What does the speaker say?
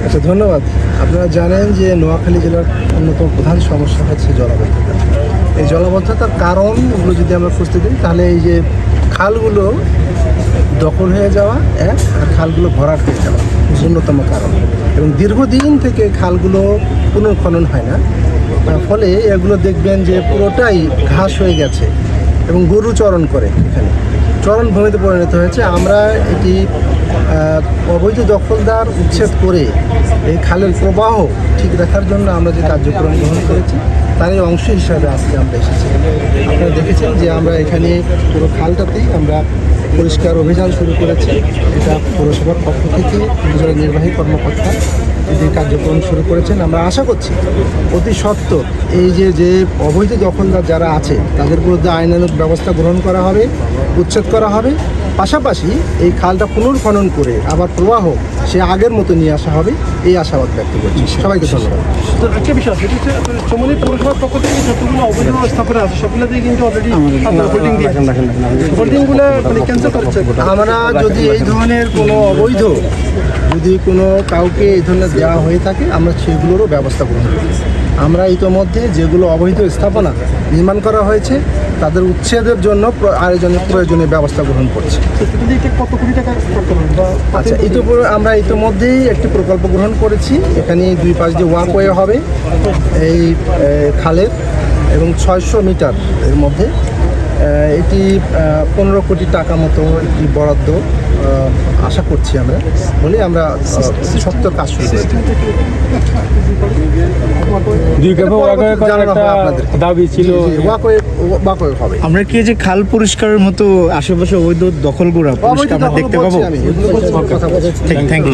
আচ্ছা, ধন্যবাদ। আপনারা জানেন যে নোয়াখালী জেলার অন্যতম প্রধান সমস্যা হচ্ছে জলাবদ্ধতা। এই জলাবদ্ধতার কারণগুলো যদি আমরা খুঁজতে দিই, তাহলে এই যে খালগুলো দখল হয়ে যাওয়া আর খালগুলো ভরাট হয়ে যাওয়া অন্যতম কারণ, এবং দীর্ঘদিন থেকে খালগুলো পুনর্খনন হয় না, ফলে এগুলো দেখবেন যে পুরোটাই ঘাস হয়ে গেছে এবং গরু চরণ করে, এখানে চরণভূমিতে পরিণত হয়েছে। আমরা এটি অবৈধ দখলদার উচ্ছেদ করে এই খালের প্রবাহ ঠিক রাখার জন্য আমরা যে কার্যক্রম গ্রহণ করেছি তারই অংশ হিসাবে আজকে আমরা এসেছি। আপনারা দেখেছেন যে আমরা এখানে পুরো খালটাতেই আমরা পরিষ্কার অভিযান শুরু করেছি। এটা পৌরসভার পক্ষ থেকে যারা নির্বাহী কর্মকর্তা এই কার্যক্রম শুরু করেছেন। আমরা আশা করছি অতি সত্বর এই যে অবৈধ দখলদার যারা আছে তাদের বিরুদ্ধে আইনানুগ ব্যবস্থা গ্রহণ করা হবে, উচ্ছেদ করা হবে। পাশাপাশি এই খালটা পুনর্খনন করে আবার প্রবাহ সে আগের মতো নিয়ে আসা হবে, এই আশাবাদ ব্যক্ত করছি। সবাইকে ধন্যবাদ। একটা বিষয় সেটা হচ্ছে চমনি পৌরসভার পক্ষ থেকে যতগুলো অবৈধ স্থাপনা আছে সবগুলোতেই কিন্তু অলরেডি হোল্ডিংগুলো ক্যান্সেল করছে। আমরা যদি এই ধরনের কোনো অবৈধ কোনো কাউকে এই ধরনের দেওয়া হয়ে থাকে, আমরা সেগুলোরও ব্যবস্থা গ্রহণ করি। আমরা ইতোমধ্যে যেগুলো অবৈধ স্থাপনা নির্মাণ করা হয়েছে তাদের উচ্ছেদের জন্য প্রয়োজনীয় ব্যবস্থা গ্রহণ করছি। কত কোটি টাকা? আচ্ছা, আমরা ইতোমধ্যেই একটি প্রকল্প গ্রহণ করেছি। এখানে 2 পাশ দিয়ে ওয়াকওয়ে হবে এই খালের, এবং 600 মিটার এর মধ্যে এটি 15 কোটি টাকা মতো একটি বরাদ্দ আশা করছি আমরা, বলে আমরা সত্য কাজ শুরু করেছি। আমরা কি যে খাল পরিষ্কারের মতো আশেপাশে অবৈধ দখলগুলো পরিষ্কার আমরা দেখতে পাবো? Thank you.